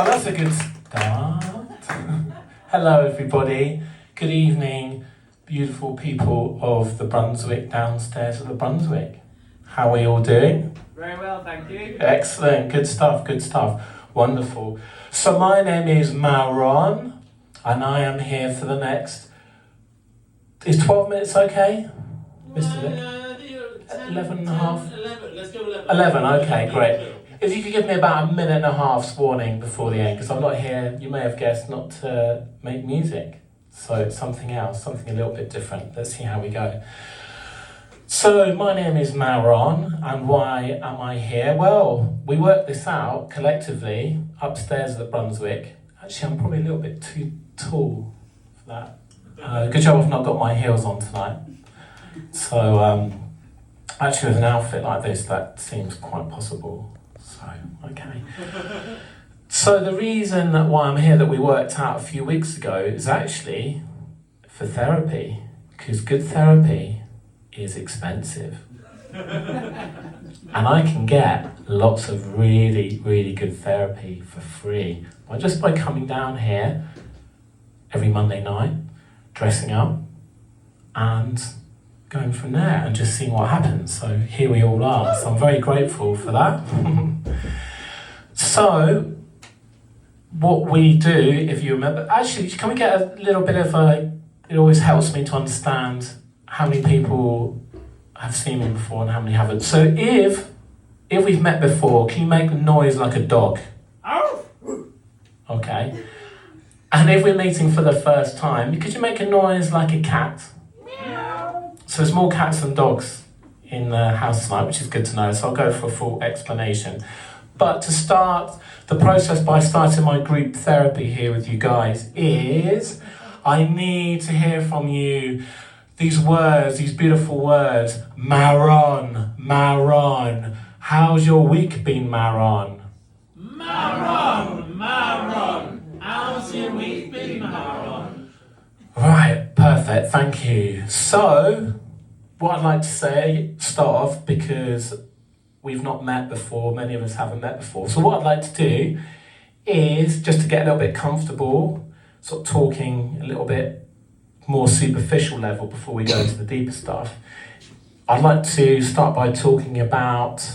Oh, that's a good start. Hello, everybody. Good evening, beautiful people of the Brunswick, downstairs of the Brunswick. How are we all doing? Very well, thank you. Excellent. Good stuff, good stuff. Wonderful. So my name is Marrron, and I am here for the next... Is 12 minutes okay, Mr. Vic? 11 and a half? 11, let's go 11. 11, okay, great. If you could give me about a minute and a half's warning before the end, because I'm not here, you may have guessed, not to make music. So it's something else, something a little bit different. Let's see how we go. So my name is Marrron, and why am I here? Well, we worked this out collectively upstairs at the Brunswick. Actually, I'm probably a little bit too tall for that. Good job I've not got my heels on tonight. So actually with an outfit like this, that seems quite possible. So, okay. So the reason that why I'm here that we worked out a few weeks ago is actually for therapy, because good therapy is expensive. And I can get lots of really, really good therapy for free. Just by coming down here every Monday night, dressing up, and going from there and just seeing what happens. So here we all are. So I'm very grateful for that. So what we do, if you remember, actually, can we get a little bit of a, it always helps me to understand how many people have seen me before and how many haven't. So if we've met before, can you make a noise like a dog? Okay. And if we're meeting for the first time, could you make a noise like a cat? So there's more cats than dogs in the house tonight, which is good to know, so I'll go for a full explanation. But to start the process by starting my group therapy here with you guys is, I need to hear from you these words, these beautiful words. Marrron, Marrron. How's your week been, Marrron? Marrron, Marrron. How's your week been, Marrron? Right, perfect, thank you. So, what I'd like to say, start off, because we've not met before, many of us haven't met before. So what I'd like to do is, just to get a little bit comfortable, sort of talking a little bit more superficial level before we go into the deeper stuff, I'd like to start by talking about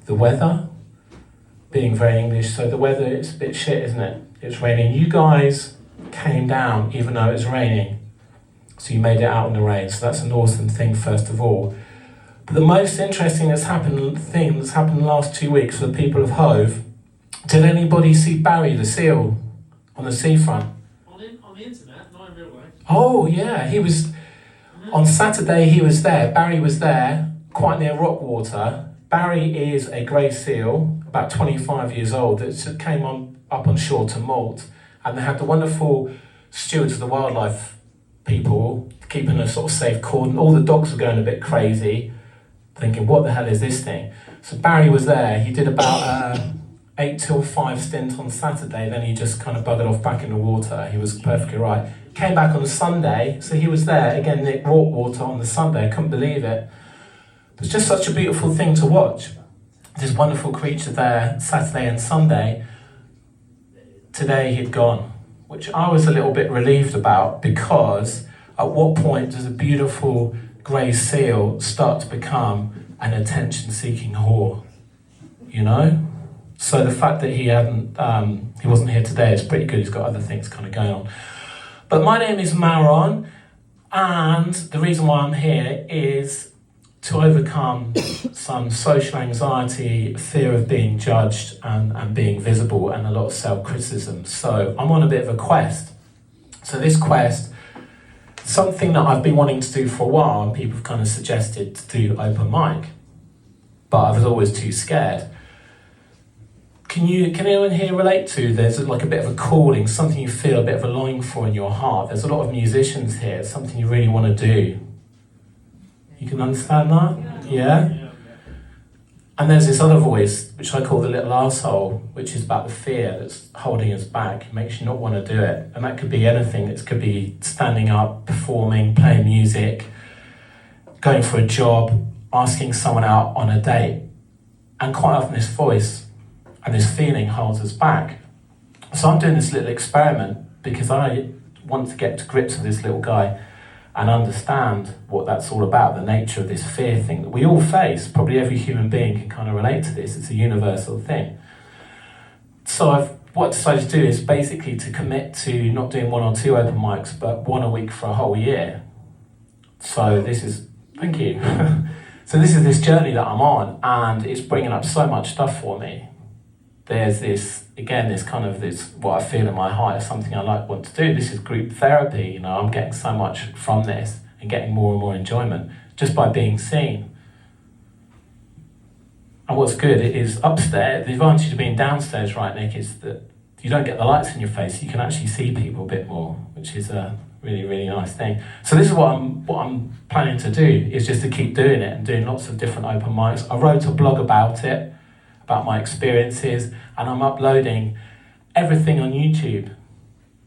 the weather, being very English. So the weather, it's a bit shit, isn't it? It's raining. You guys came down even though it's raining. So you made it out in the rain. So that's an awesome thing, first of all. But the most interesting thing that's happened in the last 2 weeks for the people of Hove, did anybody see Barry the seal on the seafront? On the internet, not in real life. Oh yeah, he was, on Saturday he was there. Barry was there, quite near Rockwater. Barry is a grey seal, about 25 years old, that came up on shore to molt, and they had the wonderful stewards of the wildlife people keeping a sort of safe cordon. All the dogs were going a bit crazy, thinking, what the hell is this thing? So Barry was there. He did about 8 till 5 stint on Saturday, then he just kind of buggered off back in the water. He was perfectly right. Came back on the Sunday, so he was there again, Nick Rockwater on the Sunday. I couldn't believe it. It was just such a beautiful thing to watch. This wonderful creature there, Saturday and Sunday. Today he'd gone, which I was a little bit relieved about, because at what point does a beautiful grey seal start to become an attention-seeking whore? You know? So the fact that he wasn't here today is pretty good. He's got other things kind of going on. But my name is Marrron, and the reason why I'm here is to overcome some social anxiety, fear of being judged and being visible, and a lot of self-criticism. So I'm on a bit of a quest. So this quest, something that I've been wanting to do for a while, and people have kind of suggested to do open mic, but I was always too scared. Can anyone here relate to, there's like a bit of a calling, something you feel a bit of a longing for in your heart? There's a lot of musicians here, something you really want to do. You can understand that? Yeah? And there's this other voice, which I call the little arsehole, which is about the fear that's holding us back, makes you not want to do it. And that could be anything. It could be standing up, performing, playing music, going for a job, asking someone out on a date. And quite often this voice and this feeling holds us back. So I'm doing this little experiment because I want to get to grips with this little guy and understand what that's all about, the nature of this fear thing that we all face. Probably every human being can kind of relate to this. It's a universal thing. So what I decided to do is basically to commit to not doing 1 or 2 open mics, but 1 a week for a whole year. So this is, thank you. So this is this journey that I'm on, and it's bringing up so much stuff for me. There's this, again, what I feel in my heart is something I want to do. This is group therapy, I'm getting so much from this and getting more and more enjoyment just by being seen. And what's good is upstairs, the advantage of being downstairs, right, Nick, is that you don't get the lights in your face. You can actually see people a bit more, which is a really, really nice thing. So this is what I'm planning to do, is just to keep doing it and doing lots of different open mics. I wrote a blog about it, about my experiences, and I'm uploading everything on YouTube,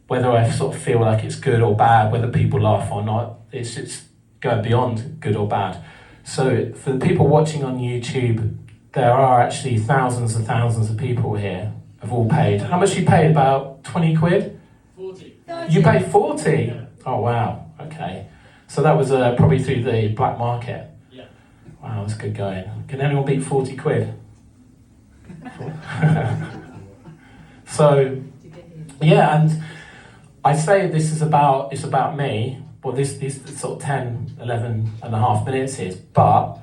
whether I sort of feel like it's good or bad, whether people laugh or not. It's just going beyond good or bad. So for the people watching on YouTube, there are actually thousands and thousands of people here have all paid. How much you paid? About 20 quid? 40. You paid 40? Oh wow, okay. So that was probably through the black market? Yeah. Wow, that's good going. Can anyone beat 40 quid? So, yeah, and I say it's about me, well this sort of 10, 11 and a half minutes is, but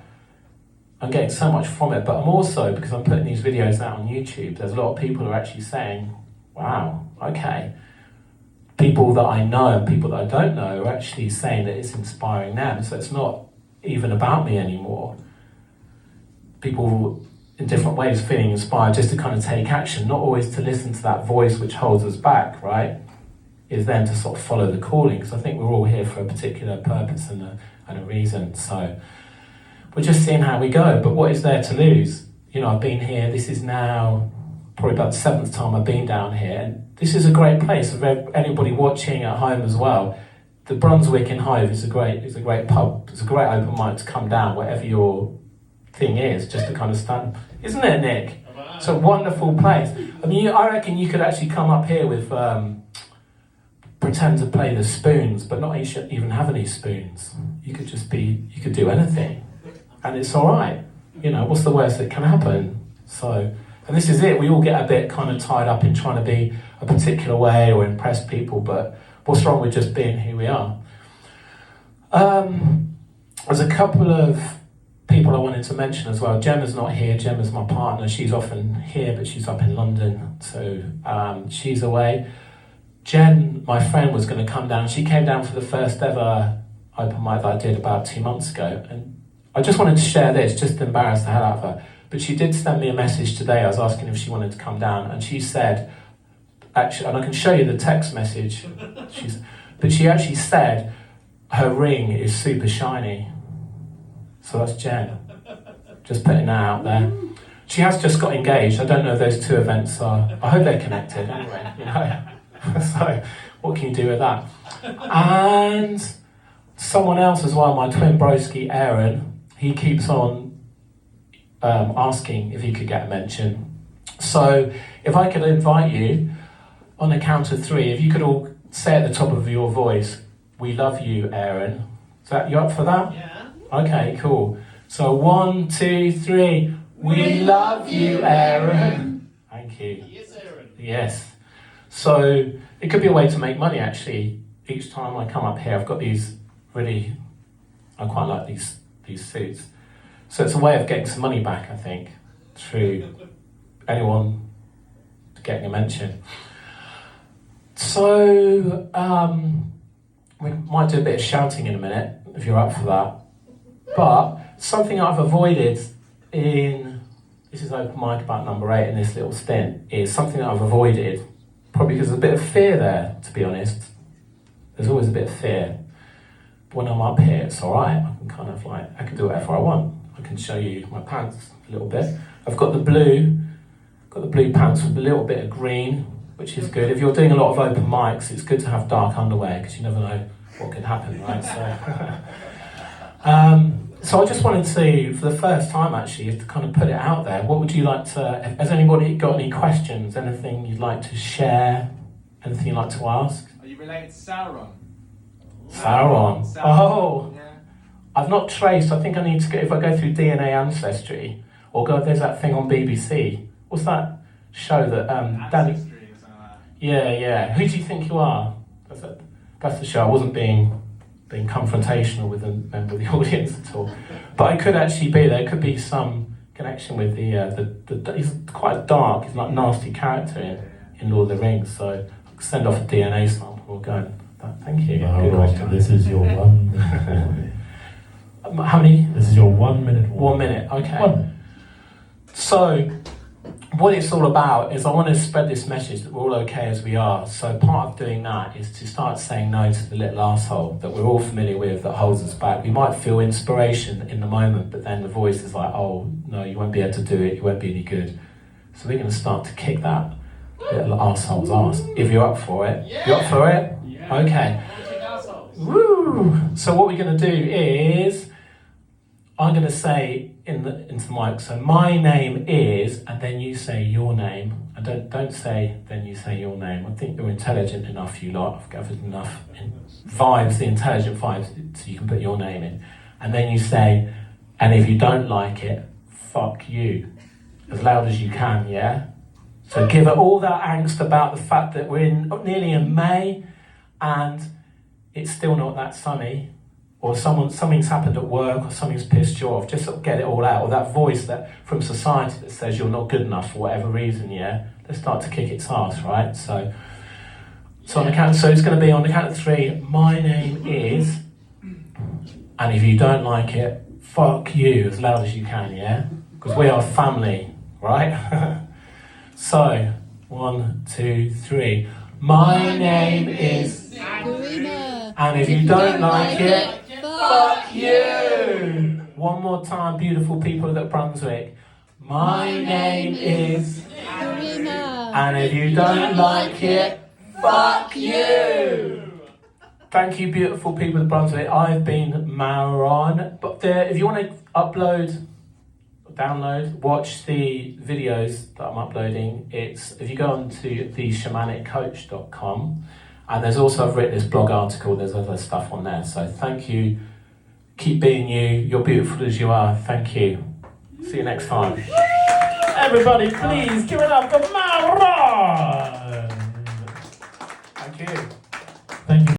I'm getting so much from it, but I'm also, because I'm putting these videos out on YouTube, there's a lot of people who are actually saying, wow, okay. People that I know and people that I don't know are actually saying that it's inspiring them, so it's not even about me anymore. People in different ways feeling inspired just to kind of take action, not always to listen to that voice which holds us back, right? Is then to sort of follow the calling, because I think we're all here for a particular purpose and a reason, so we're just seeing how we go. But what is there to lose? I've been here, this is now probably about the 7th time I've been down here, and this is a great place for anybody watching at home as well. The Brunswick in Hove is a great pub, it's a great open mic to come down, whatever your thing is, just to kind of stand. Isn't it, Nick? It's a wonderful place. I mean, I reckon you could actually come up here with, pretend to play the spoons, but not even have any spoons. You could do anything. And it's all right. What's the worst that can happen? So, and this is it. We all get a bit kind of tied up in trying to be a particular way or impress people, but what's wrong with just being who we are? There's a couple of people I wanted to mention as well. Gemma's not here. Gemma's my partner. She's often here, but she's up in London, so she's away. Jen, my friend, was going to come down. She came down for the first ever open mic that I did about 2 months ago, and I just wanted to share this, just to embarrass the hell out of her. But she did send me a message today. I was asking if she wanted to come down, and she said, actually, and I can show you the text message. But she actually said her ring is super shiny. So that's Jen. Just putting that out there. She has just got engaged. I don't know if those two events are. I hope they're connected anyway. So what can you do with that? And someone else as well, my twin broski, Aaron. He keeps on asking if he could get a mention. So if I could invite you on the count of 3, if you could all say at the top of your voice, "We love you, Aaron." Is that, you up for that? Yeah. Okay, cool. So 1, 2, 3. We love you, Aaron. Thank you. Yes, Aaron. Yes. So it could be a way to make money actually. Each time I come up here, I've got these really, I quite like these suits. So it's a way of getting some money back, I think, through anyone getting a mention. So we might do a bit of shouting in a minute, if you're up for that. But something I've avoided this is open mic about number 8 in this little stint, is something that I've avoided, probably because there's a bit of fear there, to be honest. There's always a bit of fear. But when I'm up here, it's all right. I can kind of I can do whatever I want. I can show you my pants a little bit. I've got the blue pants with a little bit of green, which is good. If you're doing a lot of open mics, it's good to have dark underwear because you never know what can happen, right? So, So I just wanted to, for the first time actually, to kind of put it out there. What would you like to, has anybody got any questions, anything you'd like to share, anything you'd like to ask? Are you related to Sauron? Sauron. Oh, Yeah. I've not traced, I think I need to go, if I go through DNA Ancestry, or go, there's that thing on BBC. What's that show that, Danny? Ancestry or something like that. Yeah. Who do you think you are? That's the show. I wasn't being confrontational with a member of the audience at all. But it could actually be, there could be some connection with the he's quite dark, he's like a nasty character in Lord of the Rings, so I'll send off a DNA sample, we'll go and, thank you. Good question. This is your 1 minute warning. How many? This is your 1 minute warning. 1 minute, okay. 1 minute. So, what it's all about is I want to spread this message that we're all okay as we are. So part of doing that is to start saying no to the little arsehole that we're all familiar with that holds us back. We might feel inspiration in the moment, but then the voice is like, oh, no, you won't be able to do it, you won't be any good. So we're going to start to kick that little arsehole's arse. If you're up for it. Yeah. You up for it? Yeah. Okay. Woo! So what we're going to do is, I'm going to say into the mic, so my name is, and then you say your name. And don't say, then you say your name. I think you're intelligent enough, you lot. I've gathered enough vibes, the intelligent vibes, so you can put your name in. And then you say, and if you don't like it, fuck you. As loud as you can, yeah? So give it all that angst about the fact that we're nearly in May, and it's still not that sunny. Or something's happened at work, or something's pissed you off, just sort of get it all out. Or that voice that from society that says you're not good enough for whatever reason, yeah? Let's start to kick its ass, right? So on the count, so it's going to be on the count of 3, my name is, and if you don't like it, fuck you, as loud as you can, yeah? Because we are family, right? So, 1, 2, 3. My name is, and if you don't like it, fuck you! One more time, beautiful people at Brunswick. My name is, and if you don't like it, fuck you! Thank you, beautiful people at Brunswick. I've been Marrron. But if you want to download, watch the videos that I'm uploading, if you go on to theshamanic.coach.com, and there's also, I've written this blog article, there's other stuff on there. So thank you. Keep being you. You're beautiful as you are. Thank you. See you next time. Everybody, please give it up for Marrron! Thank you.